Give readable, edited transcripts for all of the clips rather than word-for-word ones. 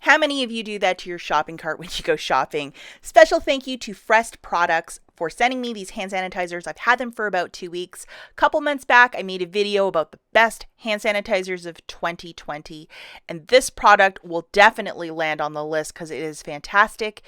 How many of you do that to your shopping cart when you go shopping? Special thank you to FREST Products for sending me these hand sanitizers. I've had them for about 2 weeks. A couple months back, I made a video about the best hand sanitizers of 2020, and this product will definitely land on the list because it is fantastic.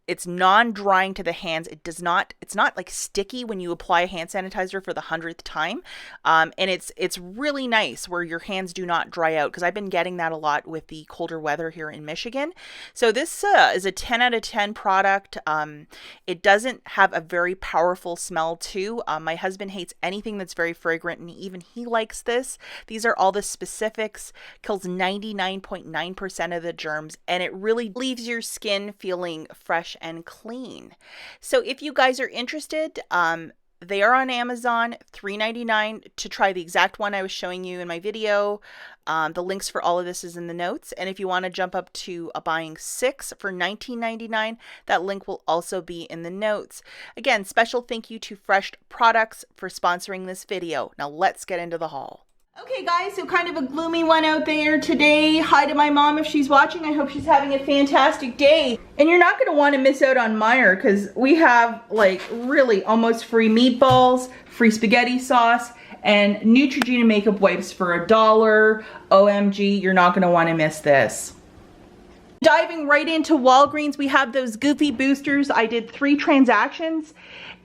It's non-drying to the hands. It's not like sticky when you apply a hand sanitizer for the 100th time. And it's really nice where your hands do not dry out, because I've been getting that a lot with the colder weather here in Michigan. So this is a 10 out of 10 product. It doesn't have a very powerful smell too. My husband hates anything that's very fragrant, and even he likes this. These are all the specifics. Kills 99.9% of the germs, and it really leaves your skin feeling fresh and clean. So if you guys are interested, they are on Amazon, $3.99 to try the exact one I was showing you in my video. The links for all of this is in the notes. And if you want to jump up to buying 6 for $19.99, that link will also be in the notes. Again, special thank you to FREST Products for sponsoring this video. Now let's get into the haul. Okay guys, so kind of a gloomy one out there today. Hi to my mom if she's watching. I hope she's having a fantastic day. And you're not going to want to miss out on Meijer, because we have like really almost free meatballs, free spaghetti sauce, and Neutrogena makeup wipes for $1. OMG, you're not going to want to miss this. Diving right into Walgreens, we have those goofy boosters. I did 3 transactions,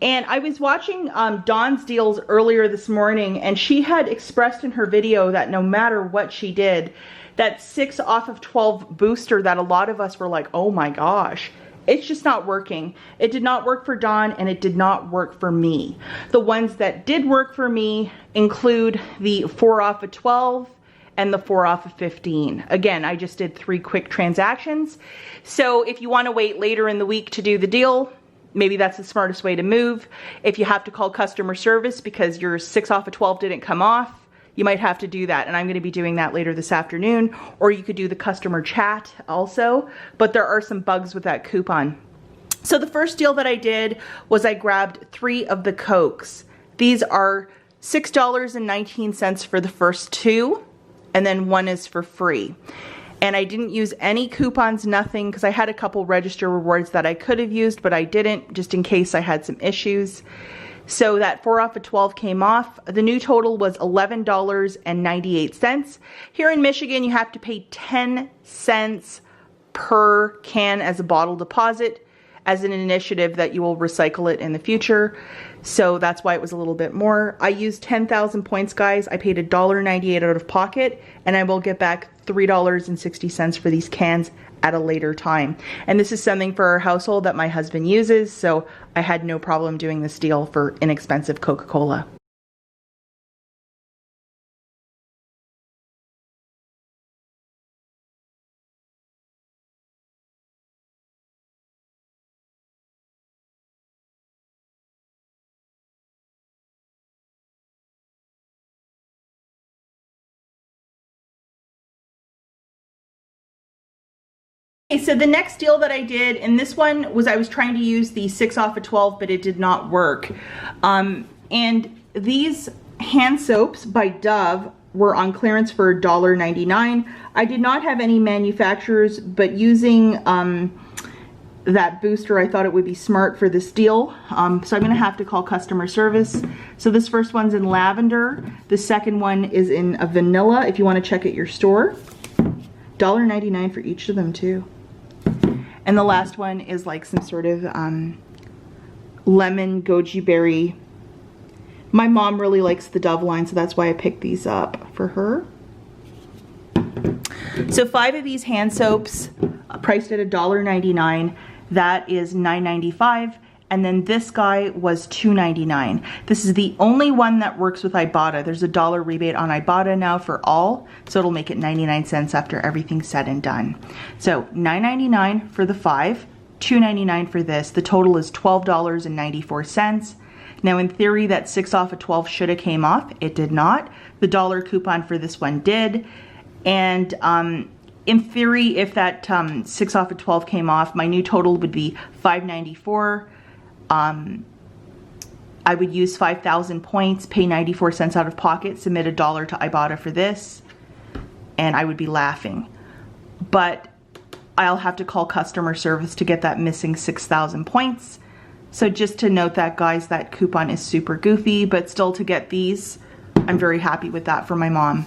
and I was watching Dawn's deals earlier this morning, and she had expressed in her video that no matter what she did, that 6 off of 12 booster that a lot of us were like, oh my gosh, it's just not working. It did not work for Dawn, and it did not work for me. The ones that did work for me include the 4 off of 12, and the 4 off of 15. Again, I just did 3 quick transactions. So if you want to wait later in the week to do the deal, maybe that's the smartest way to move. If you have to call customer service because your 6 off of 12 didn't come off, you might have to do that. And I'm going to be doing that later this afternoon. Or you could do the customer chat also. But there are some bugs with that coupon. So the first deal that I did was I grabbed 3 of the Cokes. These are $6.19 for the first 2. And then 1 is for free. And I didn't use any coupons, nothing, because I had a couple register rewards that I could have used, but I didn't, just in case I had some issues. So that 4 off of 12 came off. The new total was $11.98. Here in Michigan, you have to pay 10 cents per can as a bottle deposit, as an initiative that you will recycle it in the future. So that's why it was a little bit more. I used 10,000 points, guys. I paid $1.98 out of pocket, and I will get back $3.60 for these cans at a later time. And this is something for our household that my husband uses, so I had no problem doing this deal for inexpensive Coca-Cola. Okay, so the next deal that I did, and this one was I was trying to use the 6 off of 12, but it did not work. And these hand soaps by Dove were on clearance for $1.99. I did not have any manufacturers, but using that booster, I thought it would be smart for this deal. So I'm gonna have to call customer service. So this first one's in lavender. The second one is in a vanilla, if you wanna check at your store. $1.99 for each of them too. And the last one is like some sort of lemon goji berry. My mom really likes the Dove line, so that's why I picked these up for her. So 5 of these hand soaps, priced at $1.99. That is $9.95. And then this guy was $2.99. This is the only one that works with IBOTTA. There's a $1 rebate on IBOTTA now for all, so it'll make it 99 cents after everything's said and done. So $9.99 for the 5, $2.99 for this. The total is $12.94. Now in theory, that 6 off of 12 should have came off. It did not. The $1 coupon for this one did. And in theory, if that 6 off of 12 came off, my new total would be $5.94. I would use 5,000 points, pay 94 cents out of pocket, submit $1 to Ibotta for this, and I would be laughing. But I'll have to call customer service to get that missing 6,000 points. So just to note that, guys, that coupon is super goofy, but still to get these, I'm very happy with that for my mom.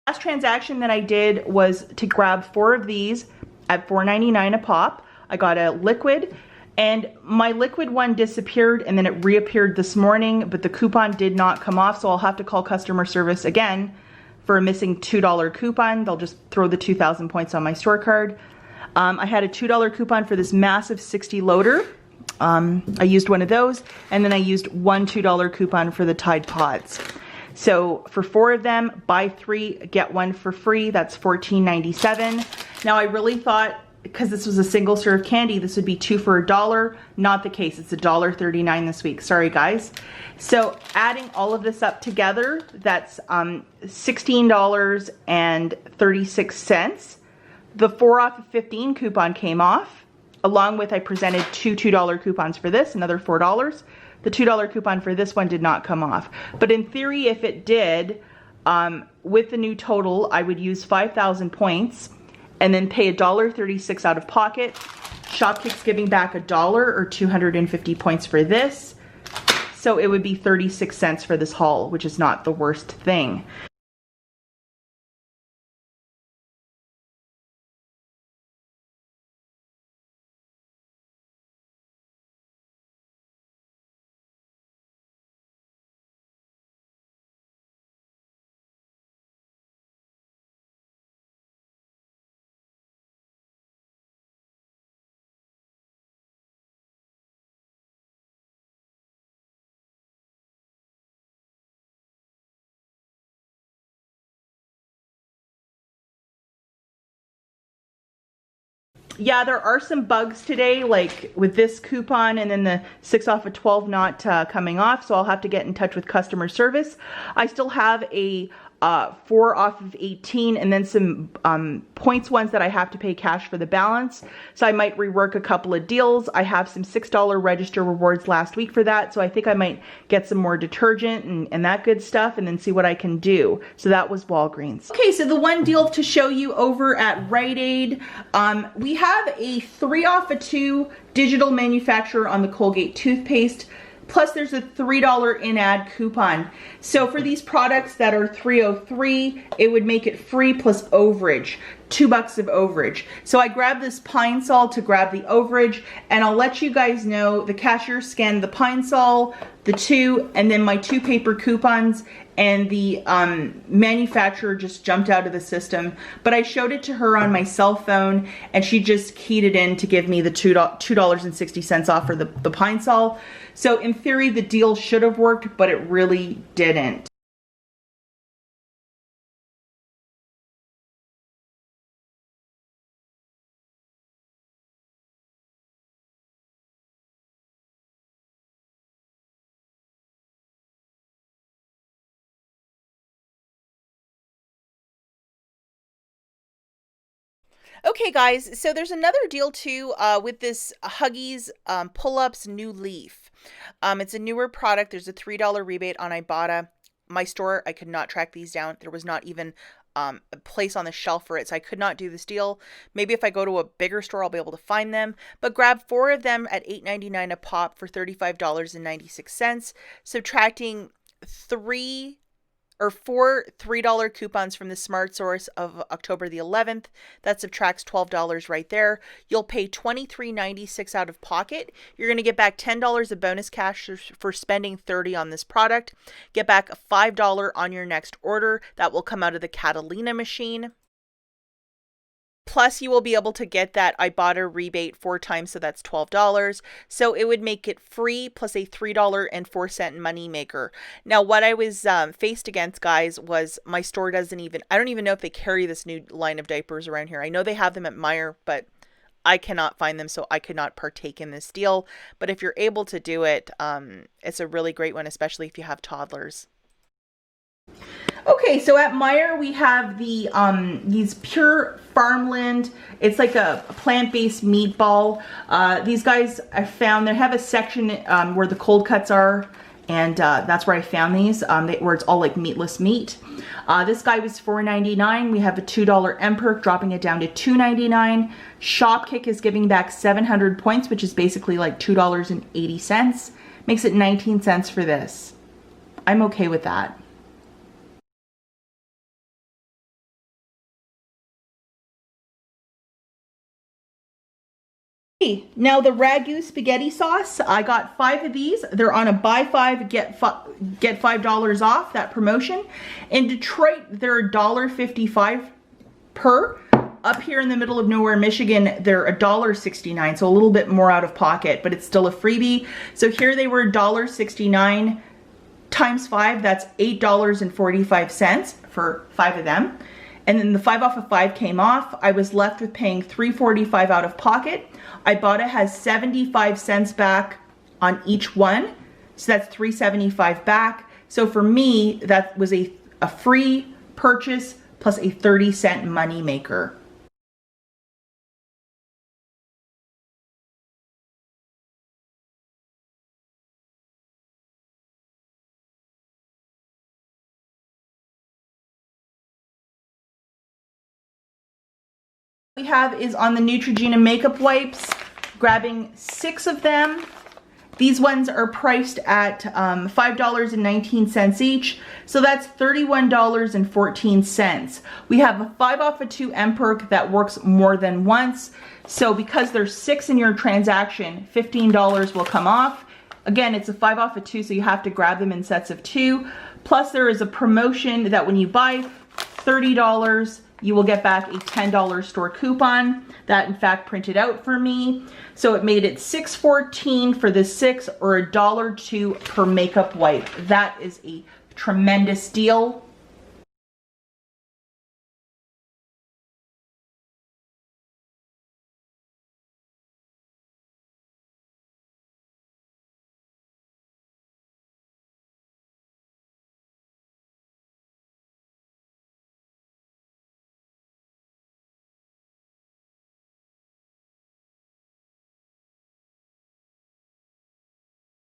Last transaction that I did was to grab 4 of these at $4.99 a pop. I got a liquid, and my liquid one disappeared and then it reappeared this morning, but the coupon did not come off, so I'll have to call customer service again for a missing $2 coupon. They'll just throw the 2,000 points on my store card. I had a $2 coupon for this massive 60 loader. I used one of those, and then I used one $2 coupon for the Tide Pods. So for 4 of them, buy 3, get 1 for free. That's $14.97. Now I really thought, because this was a single serve candy, this would be 2 for $1. Not the case. It's $1.39 this week. Sorry, guys. So adding all of this up together, that's $16.36. The 4 off of 15 coupon came off, along with I presented 2 $2 coupons for this, another $4. The $2 coupon for this one did not come off. But in theory, if it did, with the new total, I would use 5,000 points and then pay $1.36 out of pocket. Shopkick's giving back $1 or 250 points for this. So it would be 36 cents for this haul, which is not the worst thing. Yeah, there are some bugs today, like with this coupon and then the 6 off of 12 not coming off, so I'll have to get in touch with customer service. I still have a 4 off of 18 and then some points ones that I have to pay cash for the balance. So I might rework a couple of deals. I have some $6 register rewards last week for that, so I think I might get some more detergent and that good stuff and then see what I can do. So that was Walgreens. Okay, so the one deal to show you over at Rite Aid, we have a 3 off of 2 digital manufacturer on the Colgate toothpaste. Plus there's a $3 in-ad coupon. So for these products that are $3.03, it would make it free plus overage, $2 of overage. So I grabbed this Pine Sol to grab the overage, and I'll let you guys know the cashier scanned the Pine Sol, the 2, and then my 2 paper coupons, and the manufacturer just jumped out of the system. But I showed it to her on my cell phone, and she just keyed it in to give me the $2.60 off for the Pine Sol. So in theory, the deal should have worked, but it really didn't. Okay, guys, so there's another deal too with this Huggies Pull-Ups New Leaf. It's a newer product. There's a $3 rebate on Ibotta. My store, I could not track these down. There was not even a place on the shelf for it, so I could not do this deal. Maybe if I go to a bigger store, I'll be able to find them. But grab 4 of them at $8.99 a pop for $35.96, subtracting 4 $3 coupons from the Smart Source of October the 11th. That subtracts $12 right there. You'll pay $23.96 out of pocket. You're going to get back $10 of bonus cash for spending $30 on this product. Get back $5 on your next order. That will come out of the Catalina machine. Plus, you will be able to get that IBOTTA rebate 4 times, so that's $12. So it would make it free plus a $3.04 money maker. Now, what I was faced against, guys, was my store doesn't even, I don't even know if they carry this new line of diapers around here. I know they have them at Meijer, but I cannot find them, so I could not partake in this deal. But if you're able to do it, it's a really great one, especially if you have toddlers. Okay, so at Meijer we have the these pure farmland. It's like a plant-based meatball. These guys I found, they have a section where the cold cuts are, and that's where I found these, where it's all like meatless meat. This guy was $4.99. We have a $2 M-Perk, dropping it down to $2.99. Shopkick is giving back 700 points, which is basically like $2.80. Makes it 19 cents for this. I'm okay with that. Now the Ragu spaghetti sauce, I got 5 of these. They're on a buy 5, get $5 off, that promotion. In Detroit, they're $1.55 per. Up here in the middle of nowhere, Michigan, they're $1.69, so a little bit more out of pocket, but it's still a freebie. So here they were $1.69 times 5, that's $8.45 for 5 of them. And then the 5 off of 5 came off. I was left with paying $3.45 out of pocket. IBOTTA has 75 cents back on each one, so that's $3.75 back. So for me, that was a free purchase plus a 30-cent money maker. We have is on the Neutrogena makeup wipes, grabbing 6 of them. These ones are priced at $5.19 each, so that's $31.14. We have a 5 off of 2 M-Perk that works more than once, so because there's 6 in your transaction, $15 will come off. Again, it's a 5 off of 2, so you have to grab them in sets of 2. Plus there is a promotion that when you buy $30, you will get back a $10 store coupon that in fact printed out for me. So it made it $6.14 for the 6 or $1.02 per makeup wipe. That is a tremendous deal.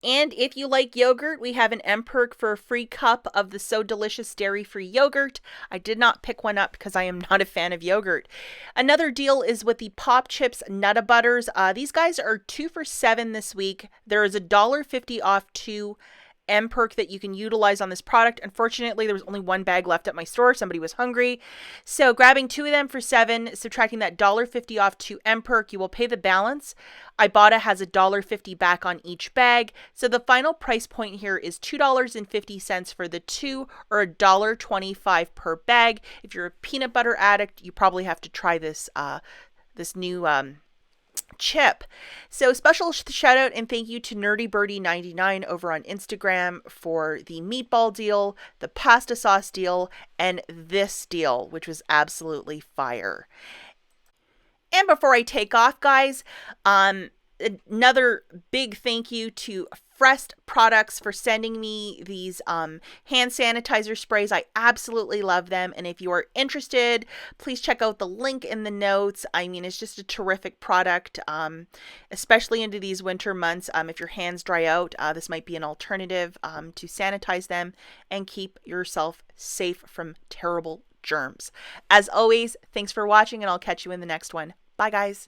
And if you like yogurt, we have an M-Perk for a free cup of the So Delicious dairy-free yogurt. I did not pick one up because I am not a fan of yogurt. Another deal is with the Pop Chips Nutter Butters. These guys are 2 for $7 this week. There is a $1.50 off 2 M-Perk that you can utilize on this product. Unfortunately, there was only 1 bag left at my store. Somebody was hungry. So grabbing 2 of them for $7, subtracting that $1.50 off 2 M-Perk, you will pay the balance. IBOTTA has a $1.50 back on each bag. So the final price point here is $2.50 for the 2 or $1.25 per bag. If you're a peanut butter addict, you probably have to try this this new chip. So special shout out and thank you to NerdyBirdie99 over on Instagram for the meatball deal, the pasta sauce deal, and this deal, which was absolutely fire. And before I take off, guys, another big thank you to FREST products for sending me these hand sanitizer sprays. I absolutely love them. And if you are interested, please check out the link in the notes. I mean, it's just a terrific product, especially into these winter months. If your hands dry out, this might be an alternative to sanitize them and keep yourself safe from terrible germs. As always, thanks for watching, and I'll catch you in the next one. Bye, guys.